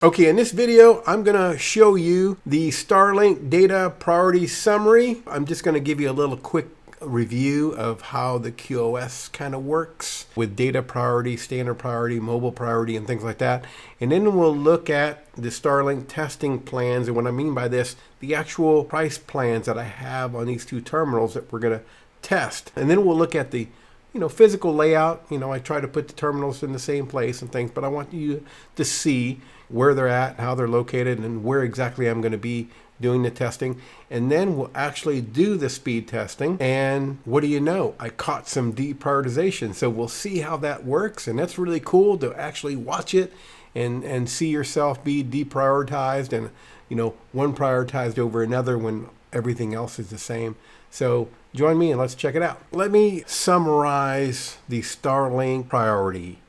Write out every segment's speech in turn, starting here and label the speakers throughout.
Speaker 1: Okay, in this video, I'm going to show you the Starlink data priority summary. I'm just going to give you a little quick review of how the QoS kind of works with data priority, standard priority, mobile priority, and things like that. And then we'll look at the Starlink testing plans. And what I mean by this, the actual price plans that I have on these two terminals that we're going to test. And then we'll look at the physical layout. I try to put the terminals in the same place and things, but I want you to see where they're at, how they're located, and where exactly I'm going to be doing the testing. And then we'll actually do the speed testing. And what do you know? I caught some deprioritization. So we'll see how that works. And that's really cool to actually watch it and see yourself be deprioritized and, one prioritized over another when everything else is the same. So join me and let's check it out. Let me summarize the Starlink priority.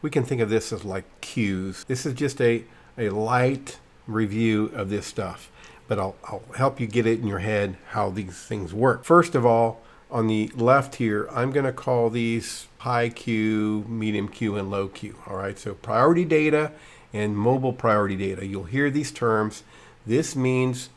Speaker 1: We can think of this as like queues. This is just a light review of this stuff, but I'll help you get it in your head how these things work. First of all, on the left here, I'm going to call these high queue, medium queue, and low queue. All right, so priority data and mobile priority data. You'll hear these terms. This means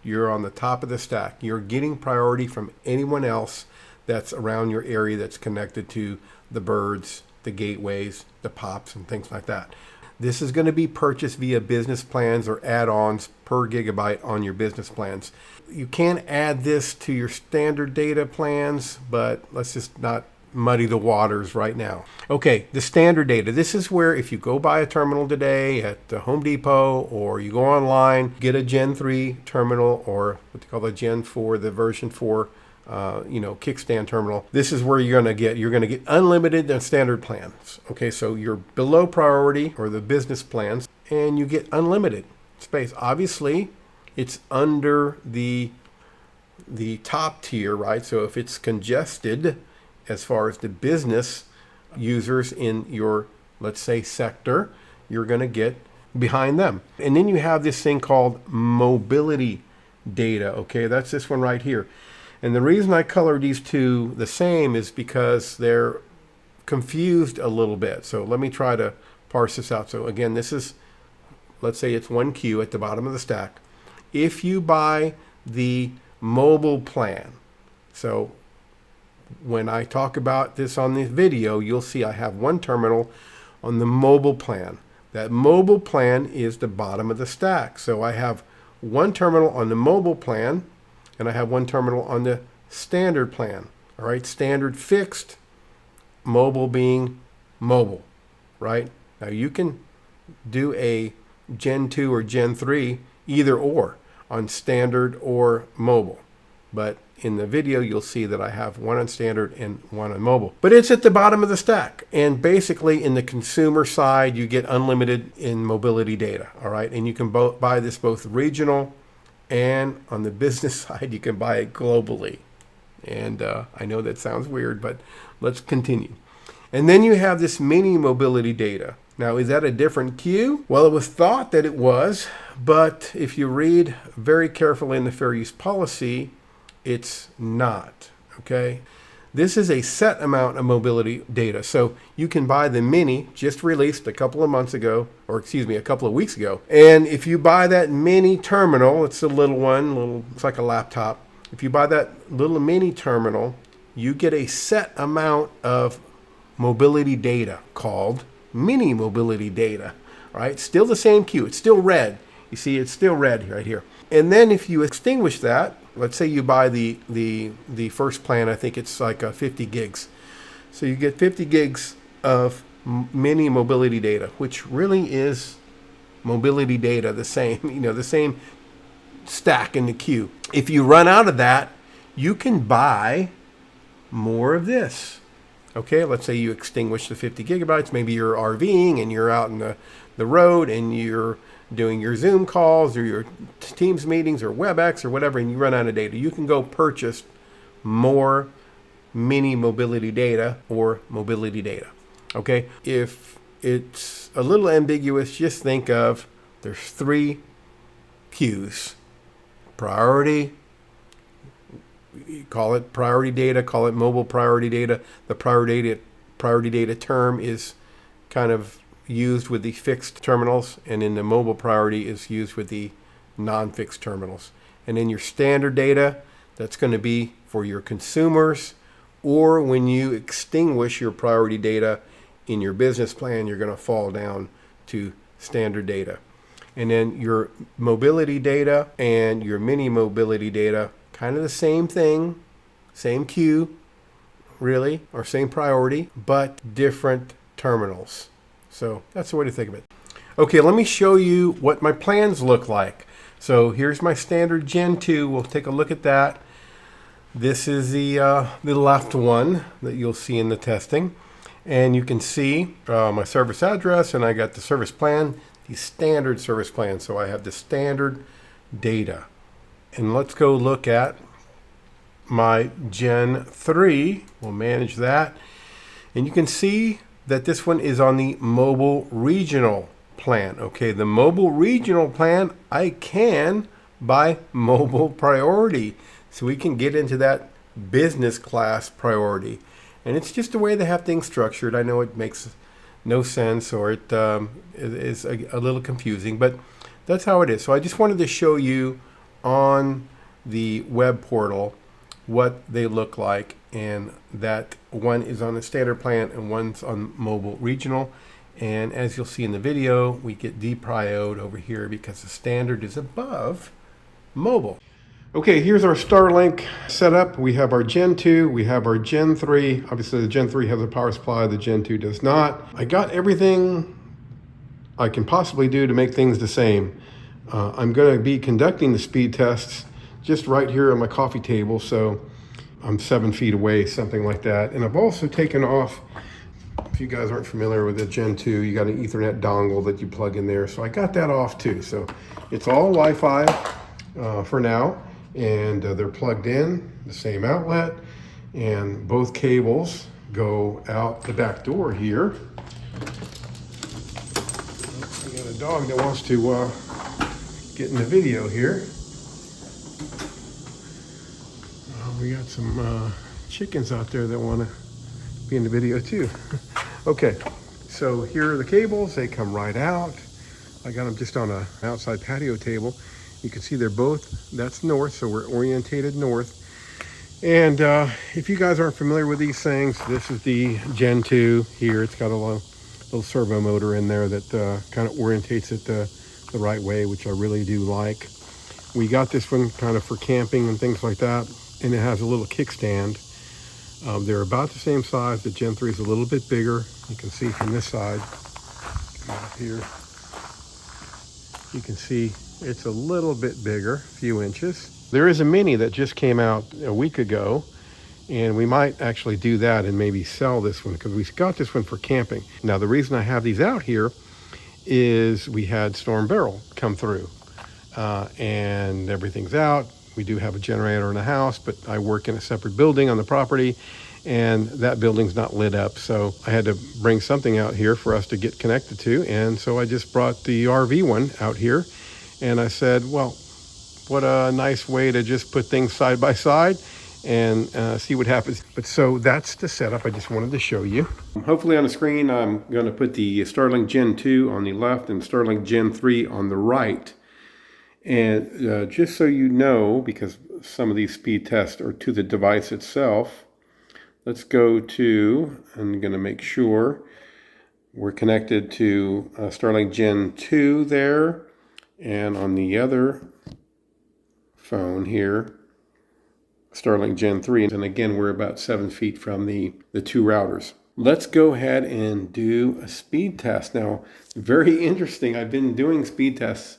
Speaker 1: you're on the top of the stack. You're getting priority from anyone else that's around your area that's connected to the birds, the gateways, the POPs, and things like that. This is going to be purchased via business plans or add-ons per gigabyte on your business plans. You can add this to your standard data plans, but let's just not muddy the waters right now. Okay, the standard data. This is where if you go buy a terminal today at the Home Depot, or you go online, get a Gen 3 terminal, or what they call the Gen 4, the version 4 kickstand terminal. This is where you're going to get unlimited and standard plans. Okay, so you're below priority or the business plans, and you get unlimited space. Obviously, it's under the top tier, right? So if it's congested as far as the business users in your, let's say, sector, you're going to get behind them. And then you have this thing called mobility data. Okay, that's this one right here. And the reason I colored these two the same is because they're confused a little bit. So let me try to parse this out. So again, this is, let's say it's one queue at the bottom of the stack. If you buy the mobile plan, so when I talk about this on this video, you'll see I have one terminal on the mobile plan. That mobile plan is the bottom of the stack. So I have one terminal on the mobile plan, and I have one terminal on the standard plan. All right, standard fixed, mobile being mobile, right? Now you can do a Gen 2 or Gen 3, either or, on standard or mobile. But in the video, you'll see that I have one on standard and one on mobile. But it's at the bottom of the stack. And basically, in the consumer side, you get unlimited in mobility data, all right? And you can buy this both regional, and on the business side, you can buy it globally. And I know that sounds weird, but let's continue. And then you have this mini mobility data. Now, is that a different queue? Well, it was thought that it was, but if you read very carefully in the fair use policy, it's not, okay? This is a set amount of mobility data. So you can buy the mini, just released a couple of weeks ago. And if you buy that mini terminal, it's a little one, it's like a laptop. If you buy that little mini terminal, you get a set amount of mobility data called mini mobility data, right? Still the same queue. It's still red. You see, it's still red right here. And then if you extinguish that, let's say you buy the first plan, I think it's like 50 gigs. So you get 50 gigs of mini mobility data, which really is mobility data, the same, the same stack in the queue. If you run out of that, you can buy more of this. Okay, let's say you extinguish the 50 gigabytes. Maybe you're RVing and you're out in the road and you're doing your Zoom calls or your Teams meetings or WebEx or whatever, and you run out of data. You can go purchase more mini mobility data or mobility data. Okay, if it's a little ambiguous, just think of there's three queues. Priority, call it priority data, call it mobile priority data. The priority data term is kind of used with the fixed terminals, and in the mobile priority is used with the non-fixed terminals. And in your standard data, that's going to be for your consumers, or when you extinguish your priority data in your business plan, you're going to fall down to standard data. And then your mobility data and your mini mobility data, kind of the same thing, same queue, really, or same priority, but different terminals. So that's the way to think of it. Okay, let me show you what my plans look like. So here's my standard Gen 2. We'll take a look at that. This is the left one that you'll see in the testing. And you can see my service address, and I got the service plan, the standard service plan. So I have the standard data. And let's go look at my Gen 3. We'll manage that. And you can see that this one is on the mobile regional plan. Okay, the mobile regional plan, I can buy mobile priority. So we can get into that business class priority. And it's just the way they have things structured. I know it makes no sense, or it is a little confusing, but that's how it is. So I just wanted to show you on the web portal what they look like, and that one is on the standard plan and one's on mobile regional. And as you'll see in the video, we get deprioed over here because the standard is above mobile. Okay, here's our Starlink setup. We have our Gen 2, we have our Gen 3. Obviously the Gen 3 has a power supply, the Gen 2 does not. I got everything I can possibly do to make things the same. I'm going to be conducting the speed tests just right here on my coffee table, so I'm 7 feet away, something like that. And I've also taken off, if you guys aren't familiar with the Gen 2, you got an Ethernet dongle that you plug in there. So I got that off too. So it's all Wi-Fi for now, and they're plugged in, the same outlet, and both cables go out the back door here. I got a dog that wants to get in the video here. We got some chickens out there that want to be in the video too. Okay, so here are the cables. They come right out. I got them just on an outside patio table. You can see they're both, that's north, so we're orientated north. And if you guys aren't familiar with these things, this is the Gen 2 here. It's got a little servo motor in there that kind of orientates it the right way, which I really do like. We got this one kind of for camping and things like that, and it has a little kickstand. They're about the same size. The Gen 3 is a little bit bigger. You can see from this side, come up here, you can see it's a little bit bigger, a few inches. There is a mini that just came out a week ago, and we might actually do that and maybe sell this one, because we got this one for camping. Now the reason I have these out here is we had Storm Barrel come through, and everything's out. We do have a generator in the house, but I work in a separate building on the property, and that building's not lit up. So I had to bring something out here for us to get connected to. And so I just brought the RV one out here, and I said, well, what a nice way to just put things side by side and see what happens. But so that's the setup I just wanted to show you. Hopefully on the screen, I'm going to put the Starlink Gen 2 on the left and Starlink Gen 3 on the right. And just so you know, because some of these speed tests are to the device itself, let's go to, I'm going to make sure we're connected to Starlink Gen 2 there, and on the other phone here, Starlink Gen 3. And again, we're about 7 feet from the two routers. Let's go ahead and do a speed test. Now, very interesting. I've been doing speed tests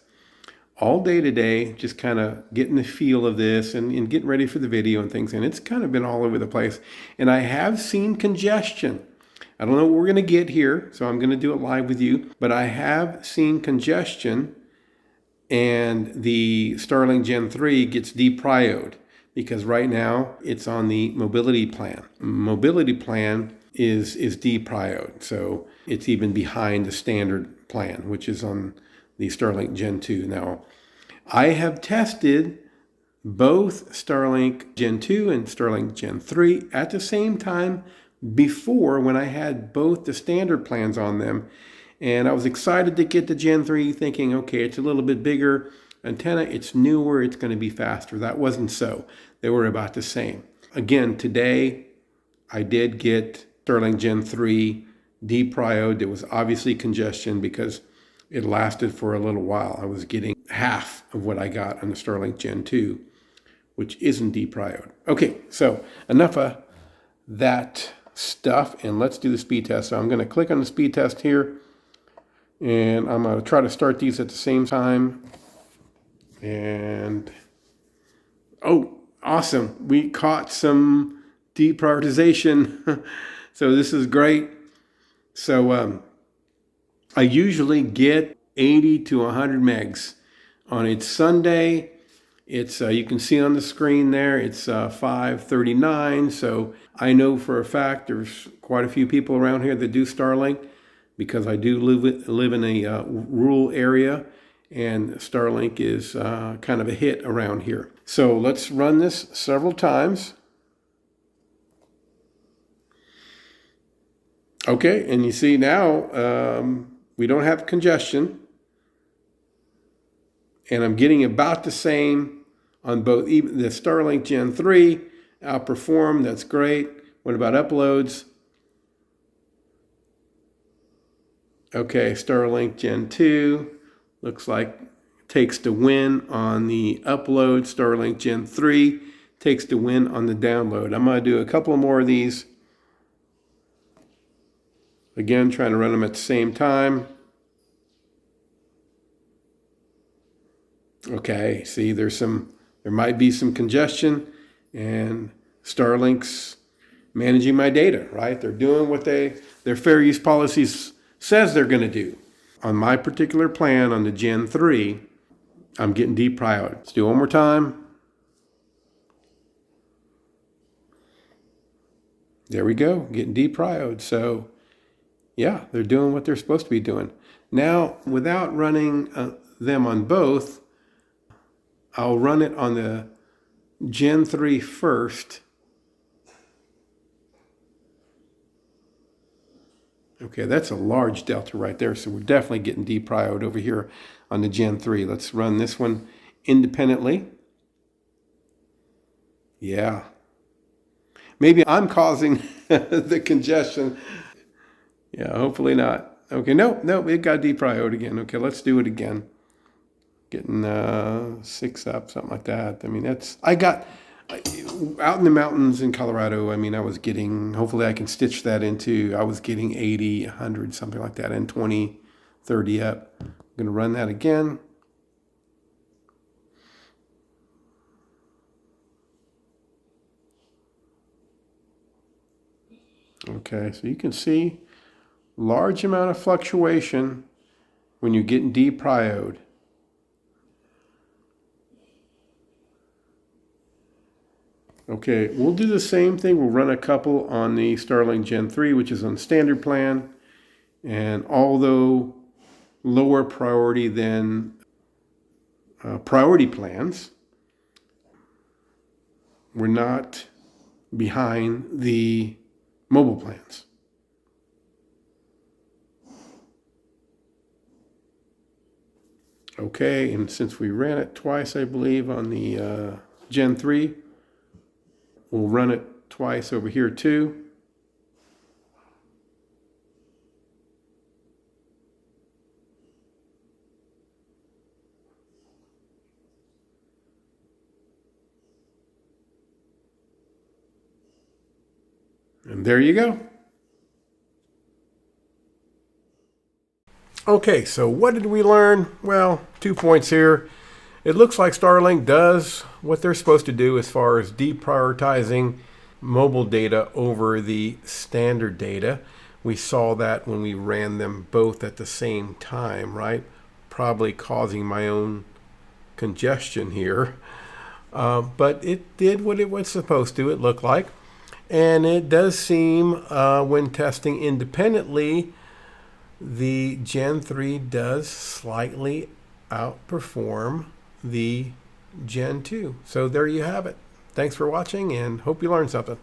Speaker 1: all day today, just kind of getting the feel of this and getting ready for the video and things. And it's kind of been all over the place. And I have seen congestion. I don't know what we're going to get here, so I'm going to do it live with you. But I have seen congestion, and the Starlink Gen 3 gets deprioed because right now it's on the mobility plan. Mobility plan is deprioed. So it's even behind the standard plan, which is on the Starlink Gen 2. Now, I have tested both Starlink Gen 2 and Starlink Gen 3 at the same time before, when I had both the standard plans on them, And I was excited to get the Gen 3 thinking, okay, it's a little bit bigger antenna, it's newer, it's going to be faster. That wasn't so. They were about the same. Again, today I did get Starlink Gen 3 Deprio. There was obviously congestion because it lasted for a little while. I was getting half of what I got on the Starlink Gen 2, which isn't Deprioed. Okay, so enough of that stuff, and let's do the speed test. So I'm going to click on the speed test here, and I'm going to try to start these at the same time. And oh, awesome. We caught some deprioritization. So this is great. So I usually get 80 to 100 megs on a Sunday. It's you can see on the screen there, it's 5:39. So I know for a fact there's quite a few people around here that do Starlink, because I do live in a rural area, and Starlink is kind of a hit around here. So let's run this several times. Okay, and you see now we don't have congestion, and I'm getting about the same on both. Even the Starlink Gen 3 outperformed, that's great. What about uploads? Okay, Starlink Gen 2 looks like takes the win on the upload. Starlink Gen 3 takes the win on the download. I'm going to do a couple more of these. Again, trying to run them at the same time. Okay, see, there might be some congestion, and Starlink's managing my data, right? They're doing what their fair use policies says they're going to do. On my particular plan on the Gen 3, I'm getting deprioed. Let's do it one more time. There we go, getting deprioed. So yeah, they're doing what they're supposed to be doing. Now, without running them on both, I'll run it on the Gen 3 first. Okay, that's a large delta right there, so we're definitely getting deprioed over here on the Gen 3. Let's run this one independently. Yeah. Maybe I'm causing the congestion. Yeah, hopefully not. Okay, no, it got deprioed again. Okay, let's do it again. Getting 6 up, something like that. I mean, I got out in the mountains in Colorado. I mean, I was getting, hopefully I can stitch that into, I was getting 80, 100, something like that, and 20, 30 up. I'm going to run that again. Okay, so you can see large amount of fluctuation when you're getting deprioed. Okay, we'll do the same thing. We'll run a couple on the Starlink Gen 3, which is on standard plan. And although lower priority than priority plans, we're not behind the mobile plans. Okay, and since we ran it twice, I believe, on the Gen 3, we'll run it twice over here too. And there you go. Okay, so what did we learn? Well, 2 points here. It looks like Starlink does what they're supposed to do as far as deprioritizing mobile data over the standard data. We saw that when we ran them both at the same time, right? Probably causing my own congestion here. But it did what it was supposed to, it looked like. And it does seem, when testing independently, the Gen 3 does slightly outperform the Gen 2. So there you have it. Thanks for watching, and hope you learned something.